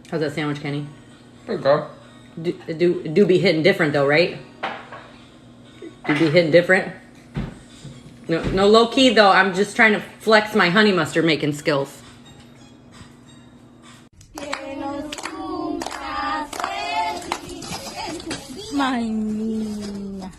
How's that sandwich, Kenny? Pretty good. Do be hitting different though, right? Do be hitting different. No, low key though. I'm just trying to flex my honey mustard making skills. Mine.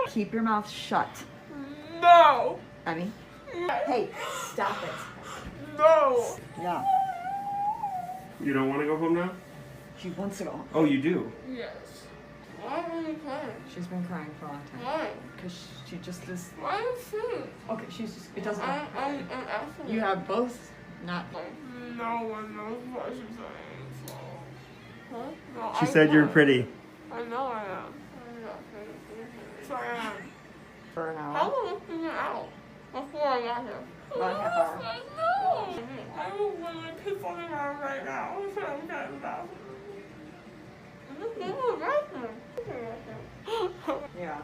Keep your mouth shut. No! Emmy? Hey, stop it. No! Yeah. You don't want to go home now? She wants to go home. Oh, you do? Yes. Why are you crying? She's been crying for a long time. Why? Because she just is. Why are you sick? Okay, she's just. It doesn't I'm matter. asking You have both? Not. No one knows what she's saying, so. Huh? No, She said you're pretty. I know I am. I'm not pretty. So I am. For an How hour. long has it been out? Before I got here. About a half hour. I know. I will literally piss on the ground right now. So I'm getting the bathroom. Just go to the bathroom. Yeah.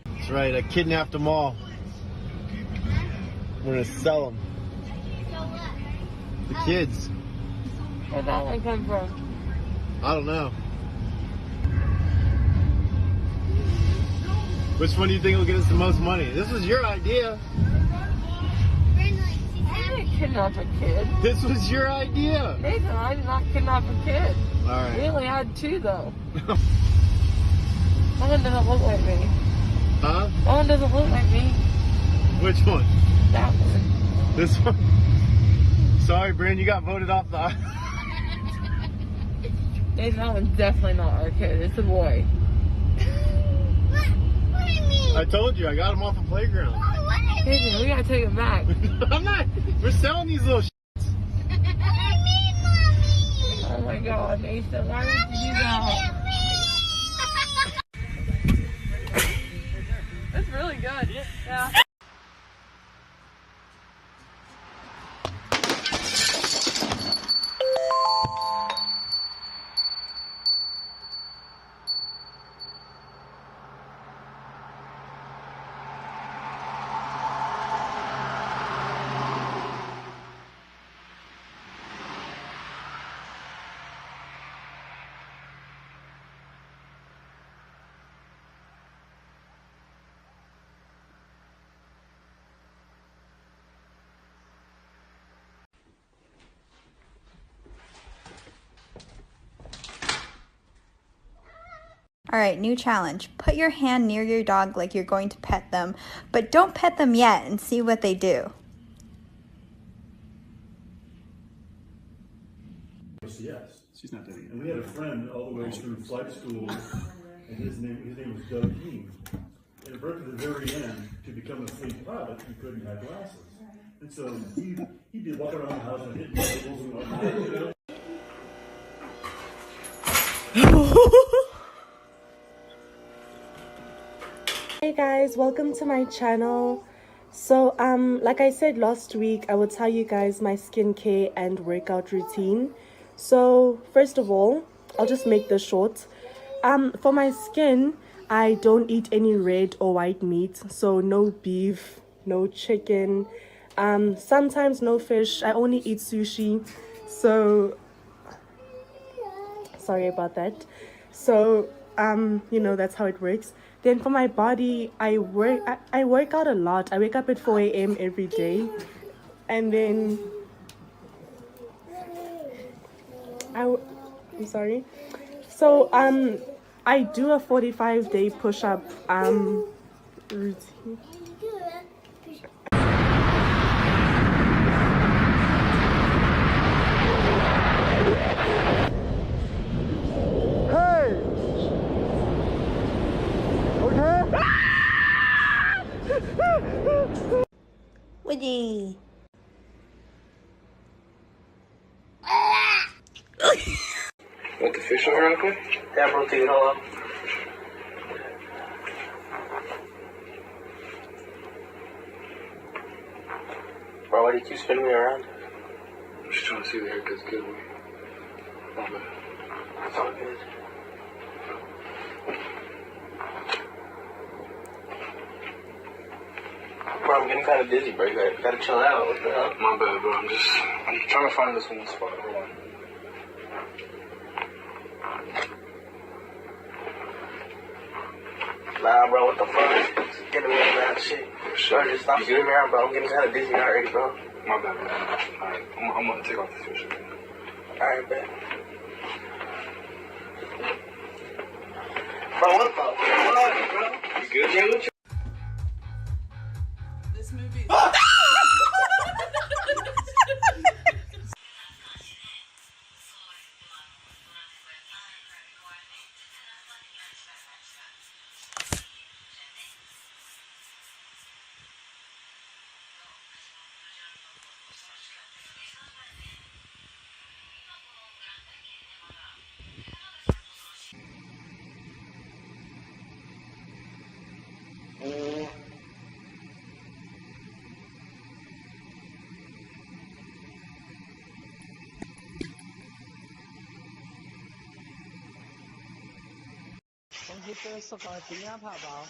That's right, I kidnapped them all. We're gonna sell them. The kids. Where'd that one come from? I don't know. Which one do you think will get us the most money? This was your idea. I didn't kidnap a kid. This was your idea. Nathan, I did not kidnap a kid. We Alright. only had two, though. That one doesn't look like me. Huh? That one doesn't look like me. Which one? That one. This one? Sorry, Bryn, you got voted off the... Nathan, that one's definitely not our kid. It's a boy. I told you, I got him off the playground. Nathan, we gotta take him back. I'm not... We're selling these little Oh my god, Nathan, why would you do that? It's really good. Yeah. All right, new challenge. Put your hand near your dog like you're going to pet them, but don't pet them yet and see what they do. Yes. She's not doing it. And we had a friend all the way through flight school, and his name was Doug Keene. And it broke to the very end to become a fleet pilot. He couldn't have glasses, and so he'd be walking around the house and hitting tables and whatnot. You know? Hey guys, welcome to my channel. So like I said last week, I will tell you guys my skincare and workout routine. So first of all, I'll just make this short. For my skin, I don't eat any red or white meat, so no beef, no chicken, sometimes no fish. I only eat sushi, so sorry about that. So you know, that's how it works. Then for my body, I work out a lot. I wake up at 4 a.m. every day, and then I'm sorry. So I do a 45-day push-up routine. Hey! Okay? Woody. Want the fish over real quick? Yeah, bro, take it all up. Bro, why do you keep spinning me around? I'm just trying to see if the haircut's good. My bad. It's all good. Bro, I'm getting kind of dizzy, bro. You gotta chill out. What the hell? My bad, bro. I'm trying to find this one spot. Hold on. Nah, bro, what the fuck? Just get away from that shit. Bro, just stop spinning me around, bro. I'm getting kind of dizzy already, bro. My bad, bro. Alright, I'm gonna take off this fish. Alright, bet. Bro, what the fuck, bro? You good, bro? This movie. Con hít sơ sọc vào tính á, Thảo bảo.